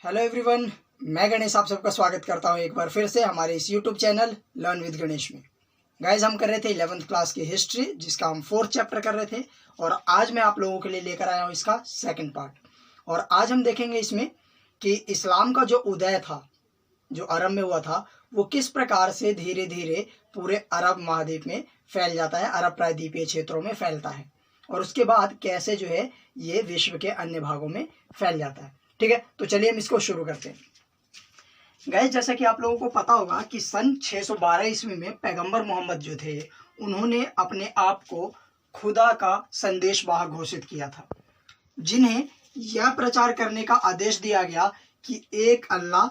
Hello everyone, मैं गणेश आप सबका स्वागत करता हूं एक बार फिर से हमारे इस YouTube channel learn with Ganesh में। गाइज, हम कर रहे थे 11th क्लास की हिस्ट्री, जिसका हम 4th चैप्टर कर रहे थे और आज मैं आप लोगों के लिए लेकर आया हूं इसका सेकंड पार्ट। और आज हम देखेंगे इसमें कि इस्लाम का जो उदय था, जो अरब में हुआ था, वो किस प्रकार से धीरे धीरे पूरे अरब महाद्वीप में फैल जाता है, अरब प्रायद्वीपीय क्षेत्रों में फैलता है और उसके बाद कैसे जो है ये विश्व के अन्य भागों में फैल जाता है। ठीक है, तो चलिए हम इसको शुरू करते हैं। गाइस, जैसा कि आप लोगों को पता होगा कि सन 612 ईस्वी में पैगंबर मोहम्मद जो थे, उन्होंने अपने आप को खुदा का संदेशवाहक घोषित किया था, जिन्हें यह प्रचार करने का आदेश दिया गया कि एक अल्लाह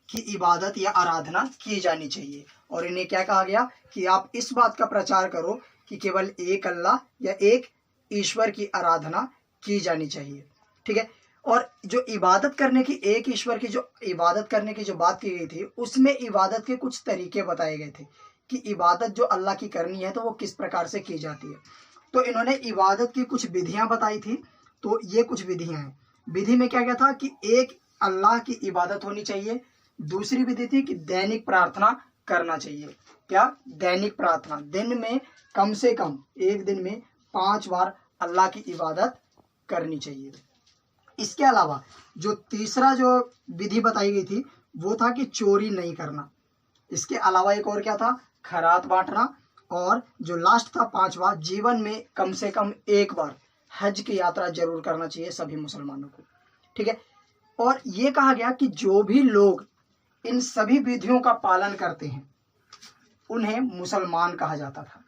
की इबादत या आराधना की जानी चाहिए। और इन्हें क्या कहा गया कि आप इस बात का प्रचार करो कि केवल एक अल्लाह या एक ईश्वर की आराधना की जानी चाहिए। ठीक है, और जो इबादत करने की, एक ईश्वर की जो इबादत करने की जो बात की गई थी, उसमें इबादत के कुछ तरीके बताए गए थे कि इबादत जो अल्लाह की करनी है तो वो किस प्रकार से की जाती है। तो इन्होंने इबादत की कुछ विधियां बताई थी। तो ये कुछ विधियां हैं। विधि में क्या क्या था कि एक अल्लाह की इबादत होनी चाहिए। दूसरी विधि थी कि दैनिक प्रार्थना करना चाहिए। क्या? दैनिक प्रार्थना, दिन में कम से कम एक दिन में 5 बार अल्लाह की इबादत करनी चाहिए। इसके अलावा जो तीसरा जो विधि बताई गई थी वो था कि चोरी नहीं करना। इसके अलावा एक और क्या था? खैरात बांटना। और जो लास्ट था 5वां, जीवन में कम से कम एक बार हज की यात्रा जरूर करना चाहिए सभी मुसलमानों को। ठीक है, और ये कहा गया कि जो भी लोग इन सभी विधियों का पालन करते हैं उन्हें मुसलमान कहा जाता था।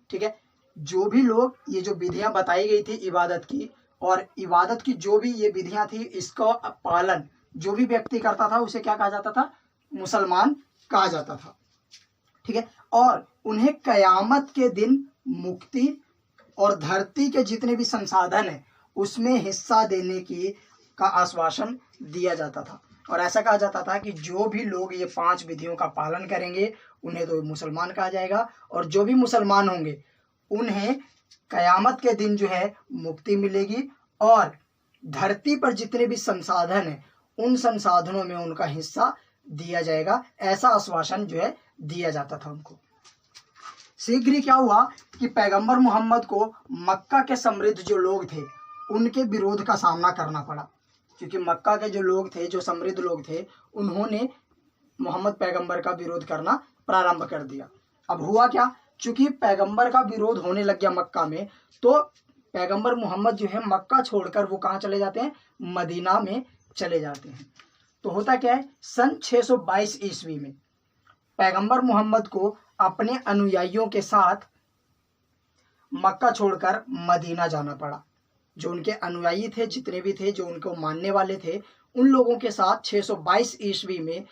ठीक है, जो भी लोग, ये जो विधियां बताई गई थी इबादत की, और इबादत की जो भी ये विधियां थी, इसका पालन जो भी व्यक्ति करता था उसे क्या कहा जाता था? मुसलमान कहा जाता था। ठीक है, और उन्हें कयामत के दिन मुक्ति और धरती के जितने भी संसाधन है उसमें हिस्सा देने की का आश्वासन दिया जाता था। और ऐसा कहा जाता था कि जो भी लोग ये 5 विधियों का पालन करेंगे उन्हें तो मुसलमान कहा जाएगा, और जो भी मुसलमान होंगे उन्हें कयामत के दिन जो है मुक्ति मिलेगी और धरती पर जितने भी संसाधन हैं उन संसाधनों में उनका हिस्सा दिया जाएगा। ऐसा आश्वासन जो है दिया जाता था उनको। शीघ्र ही क्या हुआ कि पैगंबर मोहम्मद को मक्का के समृद्ध जो लोग थे उनके विरोध का सामना करना पड़ा, क्योंकि मक्का के जो लोग थे, जो समृद्ध लोग थे, उन्होंने मोहम्मद पैगंबर का विरोध करना प्रारंभ कर दिया। अब हुआ क्या? चूंकि पैगंबर का विरोध होने लग गया मक्का में, तो पैगंबर मोहम्मद जो है मक्का छोड़कर वो कहाँ चले जाते हैं? मदीना में चले जाते हैं। तो होता क्या है, सन 622 ईस्वी में पैगंबर मोहम्मद को अपने अनुयायियों के साथ मक्का छोड़कर मदीना जाना पड़ा। जो उनके अनुयायी थे, जितने भी थे, जो उनको मानने वाले थे, उन लोगों के साथ 622 ईस्वी में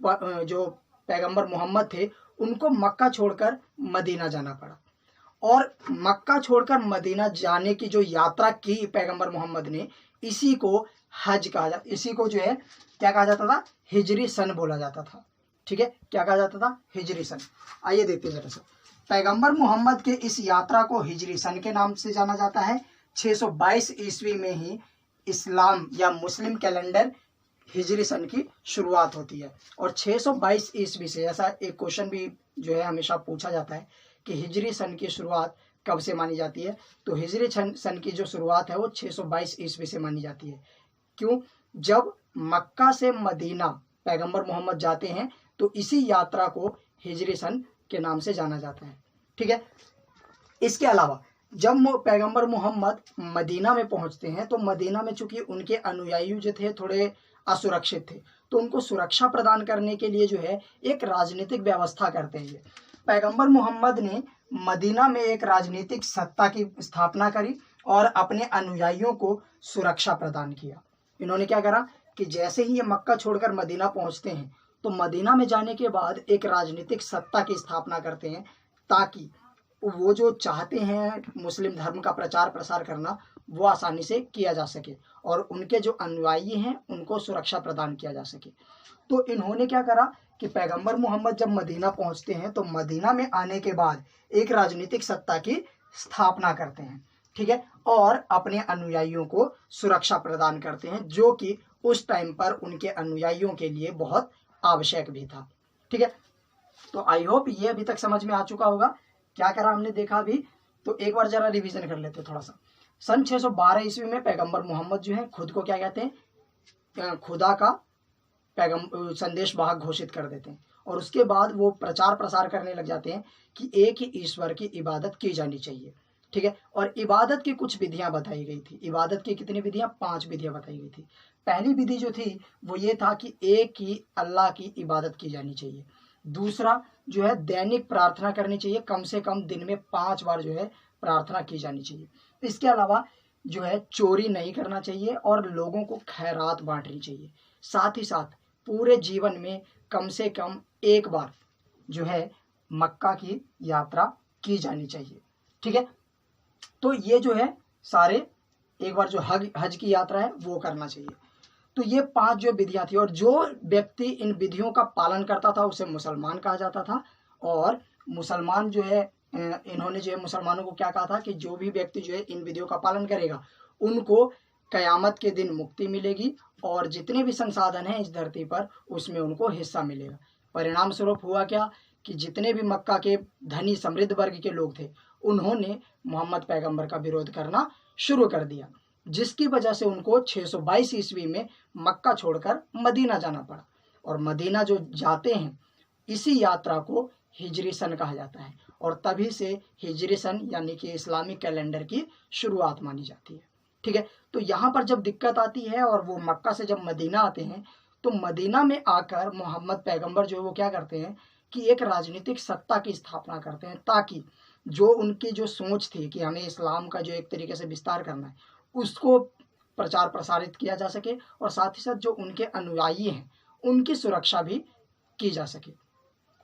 जो पैगंबर मोहम्मद थे उनको मक्का छोड़कर मदीना जाना पड़ा। और मक्का छोड़कर मदीना जाने की जो यात्रा की पैगंबर मोहम्मद ने, इसी को हज कहा जाता, इसी को जो है क्या कहा जाता था? हिजरी सन बोला जाता था। ठीक है, क्या कहा जाता था? हिजरी सन। आइए देखते हैं जरा सा। पैगंबर मोहम्मद के इस यात्रा को हिजरी सन के नाम से जाना जाता है। 622 ईस्वी में ही इस्लाम या मुस्लिम कैलेंडर हिजरी सन की शुरुआत होती है। और 622 ईस्वी से, ऐसा एक क्वेश्चन भी जो है हमेशा पूछा जाता है कि हिजरी सन की शुरुआत कब से मानी जाती है, तो हिजरी सन की जो शुरुआत है वो 622 ईस्वी से मानी जाती है। क्यों? जब मक्का से मदीना पैगंबर मोहम्मद जाते हैं तो इसी यात्रा को हिजरी सन के नाम से जाना जाता है। ठीक है, इसके अलावा जब पैगंबर मोहम्मद मदीना में पहुंचते हैं तो मदीना में चूंकि उनके अनुयायी जो थे थोड़े असुरक्षित थे, तो उनको सुरक्षा प्रदान करने के लिए जो है एक राजनीतिक व्यवस्था करते हैं। पैगंबर मोहम्मद ने मदीना में एक राजनीतिक सत्ता की स्थापना करी और अपने अनुयायियों को सुरक्षा प्रदान किया। इन्होंने क्या करा कि जैसे ही ये मक्का छोड़कर मदीना पहुंचते हैं तो मदीना में जाने के बाद एक राजनीतिक सत्ता की स्थापना करते हैं, ताकि वो जो चाहते हैं मुस्लिम धर्म का प्रचार प्रसार करना वो आसानी से किया जा सके और उनके जो अनुयायी हैं उनको सुरक्षा प्रदान किया जा सके। तो इन्होंने क्या करा कि पैगंबर मोहम्मद जब मदीना पहुंचते हैं तो मदीना में आने के बाद एक राजनीतिक सत्ता की स्थापना करते हैं। ठीक है, और अपने अनुयायियों को सुरक्षा प्रदान करते हैं, जो कि उस टाइम पर उनके अनुयायियों के लिए बहुत आवश्यक भी था। ठीक है, तो आई होप ये अभी तक समझ में आ चुका होगा क्या करा हमने देखा अभी। तो एक बार जरा रिवीजन कर लेते थोड़ा सा। सन 612 ईस्वी में पैगंबर मोहम्मद जो है खुद को क्या कहते हैं, खुदा का संदेश वाहक घोषित कर देते हैं, और उसके बाद वो प्रचार प्रसार करने लग जाते हैं कि एक ही ईश्वर की इबादत की जानी चाहिए। ठीक है, और इबादत की कुछ विधियां बताई गई थी। इबादत की कितनी विधियां? 5 विधियां बताई गई थी। पहली विधि जो थी वो ये था कि एक ही अल्लाह की इबादत की जानी चाहिए। दूसरा जो है दैनिक प्रार्थना करनी चाहिए, कम से कम दिन में 5 बार जो है प्रार्थना की जानी चाहिए। इसके अलावा जो है चोरी नहीं करना चाहिए और लोगों को खैरात बांटनी चाहिए। साथ ही साथ पूरे जीवन में कम से कम एक बार जो है मक्का की यात्रा की जानी चाहिए। ठीक है, तो ये जो है सारे एक बार जो हज की यात्रा है वो करना चाहिए। तो ये 5 जो विधियां थी, और जो व्यक्ति इन विधियों का पालन करता था उसे मुसलमान कहा जाता था। और मुसलमान जो है इन्होंने जो है मुसलमानों को क्या कहा था कि जो भी व्यक्ति जो है इन विधियों का पालन करेगा उनको कयामत के दिन मुक्ति मिलेगी, और जितने भी संसाधन हैं इस धरती पर उसमें उनको हिस्सा मिलेगा। परिणाम स्वरूप हुआ क्या कि जितने भी मक्का के धनी समृद्ध वर्ग के लोग थे उन्होंने मोहम्मद पैगंबर का विरोध करना शुरू कर दिया, जिसकी वजह से उनको 622 ईस्वी में मक्का छोड़कर मदीना जाना पड़ा। और मदीना जो जाते हैं इसी यात्रा को हिजरी सन कहा जाता है, और तभी से हिजरी सन यानी कि इस्लामिक कैलेंडर की शुरुआत मानी जाती है। ठीक है, तो यहाँ पर जब दिक्कत आती है और वो मक्का से जब मदीना आते हैं तो मदीना में आकर मोहम्मद पैगंबर जो है वो क्या करते हैं कि एक राजनीतिक सत्ता की स्थापना करते हैं, ताकि जो उनकी जो सोच थी कि हमें इस्लाम का जो एक तरीके से विस्तार करना है उसको प्रचार प्रसारित किया जा सके, और साथ ही साथ जो उनके अनुयायी हैं उनकी सुरक्षा भी की जा सके।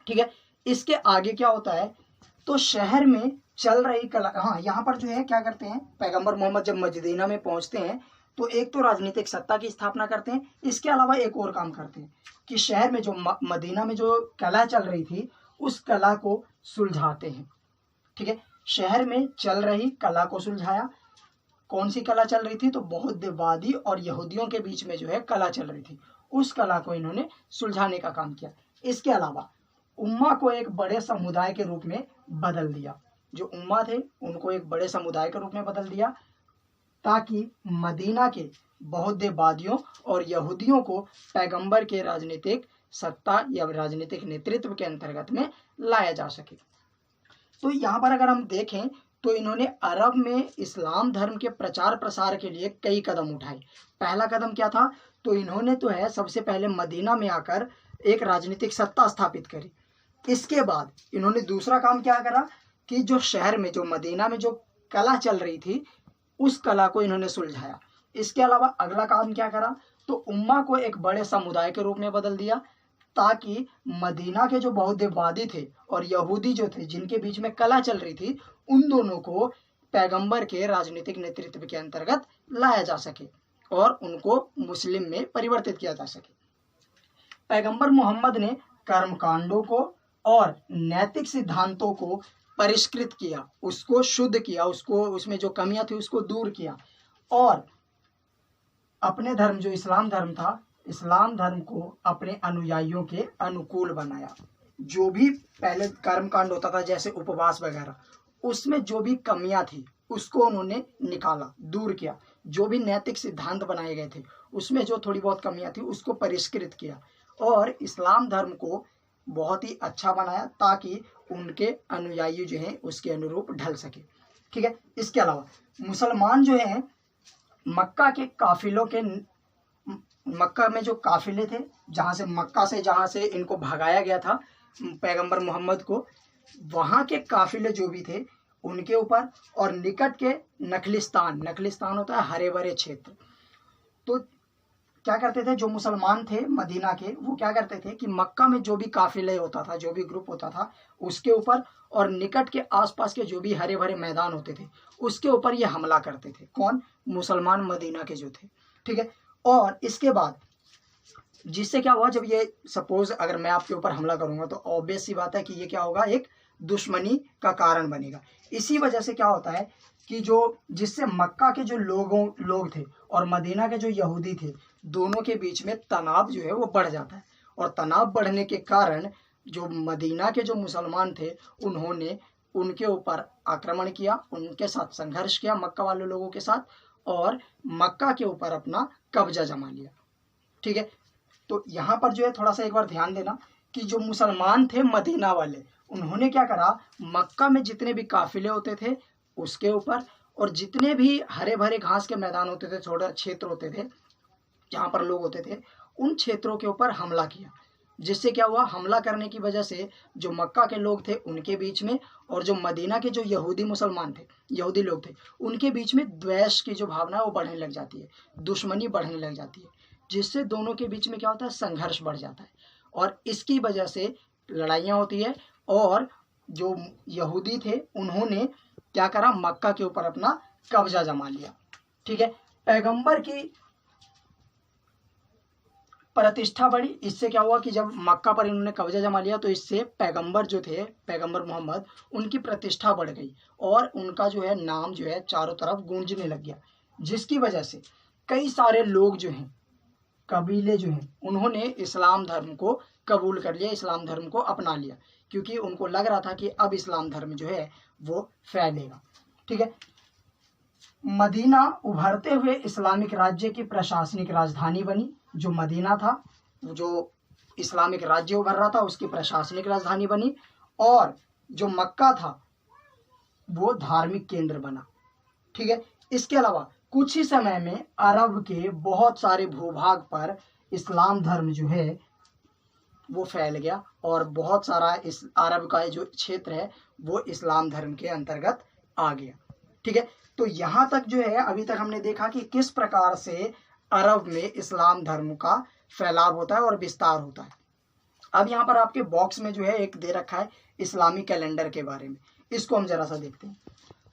ठीक है, इसके आगे क्या होता है, तो शहर में चल रही कला, हाँ यहाँ पर जो है क्या करते हैं पैगंबर मोहम्मद जब मदीना में पहुंचते हैं तो एक तो राजनीतिक सत्ता की स्थापना करते हैं, इसके अलावा एक और काम करते हैं कि शहर में जो मदीना में जो कला चल रही थी उस कला को सुलझाते हैं। ठीक है, शहर में चल रही कला को सुलझाया। कौन सी कला चल रही थी, तो बौद्धवादी और यहूदियों के बीच में जो है कला चल रही थी, उस कला को इन्होंने सुलझाने का काम किया। इसके अलावा उम्मा को एक बड़े समुदाय के रूप में बदल दिया। जो उम्मा थे उनको एक बड़े समुदाय के रूप में बदल दिया, ताकि मदीना के बौद्धवादियों और यहूदियों को पैगंबर के राजनीतिक सत्ता या राजनीतिक नेतृत्व के अंतर्गत में लाया जा सके। तो यहाँ पर अगर हम देखें तो इन्होंने अरब में इस्लाम धर्म के प्रचार प्रसार के लिए कई कदम उठाए। पहला कदम क्या था, तो इन्होंने तो है सबसे पहले मदीना में आकर एक राजनीतिक सत्ता स्थापित करी। इसके बाद इन्होंने दूसरा काम क्या करा कि जो शहर में जो मदीना में जो कला चल रही थी उस कला को इन्होंने सुलझाया। इसके अलावा अगला काम क्या करा, तो उम्मा को एक बड़े समुदाय के रूप में बदल दिया, ताकि मदीना के जो बौद्धवादी थे और यहूदी जो थे जिनके बीच में कला चल रही थी उन दोनों को पैगंबर के राजनीतिक नेतृत्व के अंतर्गत लाया जा सके और उनको मुस्लिम में परिवर्तित किया जा सके। पैगंबर मोहम्मद ने कर्मकांडों को और नैतिक सिद्धांतों को परिष्कृत किया, उसको शुद्ध किया, उसको उसमें जो कमियां थी उसको दूर किया, और अपने धर्म जो इस्लाम धर्म था इस्लाम धर्म को अपने अनुयायियों के अनुकूल बनाया। जो भी पहले कर्मकांड होता था जैसे उपवास वगैरह, उसमें जो भी कमियां थी उसको उन्होंने निकाला, दूर किया। जो भी नैतिक सिद्धांत बनाए गए थे उसमें जो थोड़ी बहुत कमियां थी उसको परिष्कृत किया, और इस्लाम धर्म को बहुत ही अच्छा बनाया ताकि उनके अनुयायी जो हैं उसके अनुरूप ढल सके। ठीक है, इसके अलावा मुसलमान जो हैं मक्का के काफिलों के, मक्का में जो काफिले थे जहाँ से इनको भगाया गया था पैगंबर मोहम्मद को, वहाँ के काफिले जो भी थे उनके ऊपर, और निकट के नखलिस्तान होता है हरे भरे क्षेत्र, तो क्या करते थे जो मुसलमान थे मदीना के वो क्या करते थे कि मक्का में जो भी काफिले होता था जो भी ग्रुप होता था उसके ऊपर और निकट के आसपास के जो भी हरे भरे मैदान होते थे उसके ऊपर ये हमला करते थे। कौन? मुसलमान मदीना के जो थे। ठीक है, और इसके बाद जिससे क्या हुआ, जब ये सपोज अगर मैं आपके ऊपर हमला करूंगा तो ऑब्वियस सी बात है कि ये क्या होगा, एक दुश्मनी का कारण बनेगा। इसी वजह से क्या होता है कि जो जिससे मक्का के जो लोग थे और मदीना के जो यहूदी थे दोनों के बीच में तनाव जो है वो बढ़ जाता है। और तनाव बढ़ने के कारण जो मदीना के जो मुसलमान थे उन्होंने उनके ऊपर आक्रमण किया, उनके साथ संघर्ष किया मक्का वाले लोगों के साथ, और मक्का के ऊपर अपना कब्जा जमा लिया। ठीक है, तो यहाँ पर जो है थोड़ा सा एक बार ध्यान देना कि जो मुसलमान थे मदीना वाले, उन्होंने क्या करा, मक्का में जितने भी काफिले होते थे उसके ऊपर, और जितने भी हरे भरे घास के मैदान होते थे, छोटे क्षेत्र होते थे जहाँ पर लोग होते थे, उन क्षेत्रों के ऊपर हमला किया। जिससे क्या हुआ, हमला करने की वजह से जो मक्का के लोग थे उनके बीच में और जो मदीना के जो यहूदी मुसलमान थे, यहूदी लोग थे, उनके बीच में द्वेष की जो भावना है वो बढ़ने लग जाती है, दुश्मनी बढ़ने लग जाती है, जिससे दोनों के बीच में क्या होता है, संघर्ष बढ़ जाता है, और इसकी वजह से लड़ाइयाँ होती है। और जो यहूदी थे उन्होंने क्या करा, मक्का के ऊपर अपना कब्जा जमा लिया। ठीक है, पैगंबर की प्रतिष्ठा बढ़ी। इससे क्या हुआ कि जब मक्का पर इन्होंने कब्जा जमा लिया तो इससे पैगंबर जो थे, पैगंबर मोहम्मद, उनकी प्रतिष्ठा बढ़ गई और उनका जो है नाम जो है चारों तरफ गूंजने लग गया, जिसकी वजह से कई सारे लोग जो हैं, कबीले जो हैं, उन्होंने इस्लाम धर्म को कबूल कर लिया, इस्लाम धर्म को अपना लिया, क्योंकि उनको लग रहा था कि अब इस्लाम धर्म जो है वो फैलेगा। ठीक है, मदीना उभरते हुए इस्लामिक राज्य की प्रशासनिक राजधानी बनी। जो मदीना था, जो इस्लामिक राज्य उभर रहा था, उसकी प्रशासनिक राजधानी बनी, और जो मक्का था वो धार्मिक केंद्र बना। ठीक है, इसके अलावा कुछ ही समय में अरब के बहुत सारे भूभाग पर इस्लाम धर्म जो है वो फैल गया और बहुत सारा इस अरब का जो क्षेत्र है वो इस्लाम धर्म के अंतर्गत आ गया। ठीक है, तो यहाँ तक जो है अभी तक हमने देखा कि किस प्रकार से अरब में इस्लाम धर्म का फैलाव होता है और विस्तार होता है। अब यहाँ पर आपके बॉक्स में जो है एक दे रखा है इस्लामी कैलेंडर के बारे में, इसको हम जरा सा देखते हैं।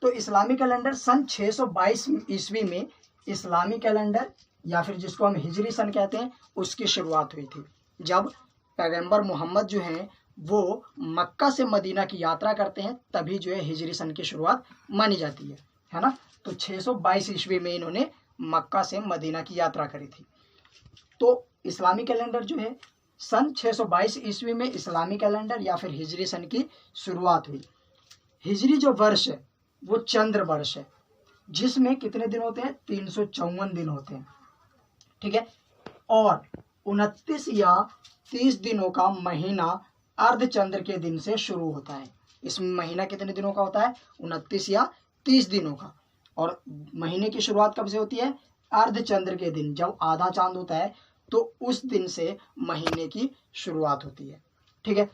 तो इस्लामी कैलेंडर सन 622 ईस्वी में इस्लामी कैलेंडर, या फिर जिसको हम हिजरी सन कहते हैं, उसकी शुरुआत हुई थी, जब पैगंबर मोहम्मद जो हैं वो मक्का से मदीना की यात्रा करते हैं, तभी जो है हिजरी सन की शुरुआत मानी जाती है ना। तो 622 ईस्वी में इन्होंने मक्का से मदीना की यात्रा करी थी। तो इस्लामी कैलेंडर जो है सन 622 ईस्वी में इस्लामी कैलेंडर या फिर हिजरी सन की शुरुआत हुई। हिजरी जो वर्ष है वो चंद्र वर्ष है, जिसमें कितने दिन होते हैं, 354 दिन होते हैं। ठीक है, और 29 या 30 दिनों का महीना अर्धचंद्र के दिन से शुरू होता है। इसमें महीना कितने दिनों का होता है, 29 या 30 दिनों का। और महीने की शुरुआत कब से होती है, अर्धचंद्र के दिन, जब आधा चांद होता है तो उस दिन से महीने की शुरुआत होती है। ठीक है,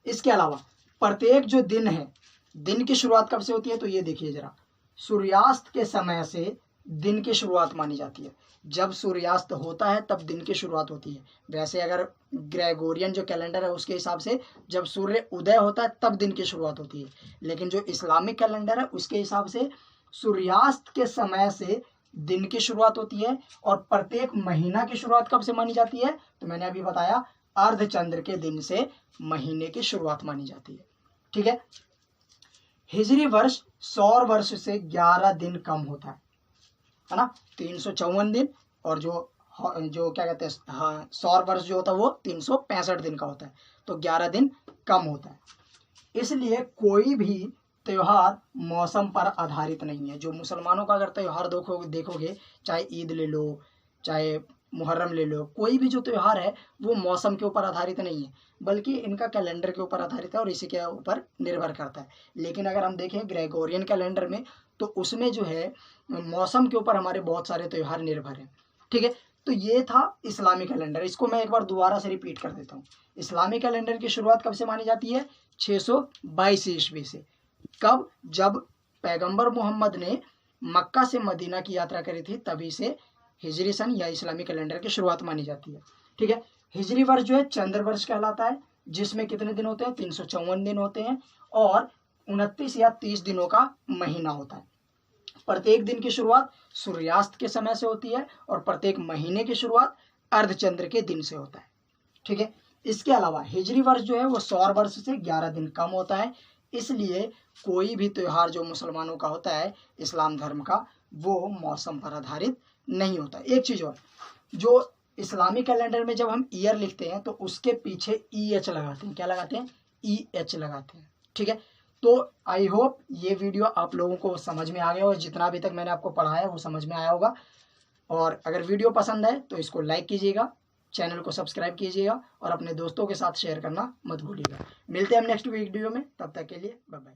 इसके अलावा प्रत्येक जो दिन है, दिन की शुरुआत कब से होती है, तो ये देखिए जरा, सूर्यास्त के समय से दिन की शुरुआत मानी जाती है। जब सूर्यास्त होता है तब दिन की शुरुआत होती है। वैसे अगर ग्रेगोरियन जो कैलेंडर है उसके हिसाब से जब सूर्य उदय होता है तब दिन की शुरुआत होती है, लेकिन जो इस्लामिक कैलेंडर है उसके हिसाब से सूर्यास्त के समय से दिन की शुरुआत होती है। और प्रत्येक महीना की शुरुआत कब से मानी जाती है, तो मैंने अभी बताया अर्धचंद्र के दिन से महीने की शुरुआत मानी जाती है। ठीक है, हिजरी वर्ष सौर वर्ष से 11 दिन कम होता है ना, 354 दिन, और जो क्या कहते हैं, हाँ, सौर वर्ष जो होता है वो 365 दिन का होता है, तो 11 दिन कम होता है। इसलिए कोई भी त्योहार मौसम पर आधारित नहीं है। जो मुसलमानों का अगर त्योहार देखोगे, चाहे ईद ले लो, चाहे मुहर्रम ले लो, कोई भी जो त्यौहार है वो मौसम के ऊपर आधारित नहीं है, बल्कि इनका कैलेंडर के ऊपर आधारित है और इसी के ऊपर निर्भर करता है। लेकिन अगर हम देखें ग्रेगोरियन कैलेंडर में, तो उसमें जो है मौसम के ऊपर हमारे बहुत सारे त्यौहार निर्भर हैं। ठीक है, तो ये था इस्लामी कैलेंडर। इसको मैं एक बार दोबारा से रिपीट कर देता हूँ। इस्लामी कैलेंडर की शुरुआत कब से मानी जाती है, 622 ईस्वी से। कब, जब पैगंबर मोहम्मद ने मक्का से मदीना की यात्रा करी थी, तभी से हिजरी सन या इस्लामी कैलेंडर की शुरुआत मानी जाती है। ठीक है, हिजरी वर्ष जो है चंद्र वर्ष कहलाता है, जिसमें कितने दिन होते हैं, 354 दिन होते हैं, और 29 या 30 दिनों का महीना होता है। प्रत्येक दिन की शुरुआत सूर्यास्त के समय से होती है और प्रत्येक महीने की शुरुआत अर्धचंद्र के दिन से होता है। ठीक है, इसके अलावा हिजरी वर्ष जो है वो सौर वर्ष से 11 दिन कम होता है। इसलिए कोई भी त्यौहार जो मुसलमानों का होता है इस्लाम धर्म का, वो मौसम पर आधारित नहीं होता। एक चीज़ और, जो इस्लामिक कैलेंडर में जब हम ईयर लिखते हैं तो उसके पीछे EH लगाते हैं। क्या लगाते हैं? EH लगाते हैं। ठीक है, तो आई होप ये वीडियो आप लोगों को समझ में आ गया हो, जितना अभी तक मैंने आपको पढ़ाया वो समझ में आया होगा। और अगर वीडियो पसंद आए तो इसको लाइक कीजिएगा, चैनल को सब्सक्राइब कीजिएगा और अपने दोस्तों के साथ शेयर करना मत भूलिएगा। मिलते हैं हम नेक्स्ट वीडियो में, तब तक के लिए बाय बाय।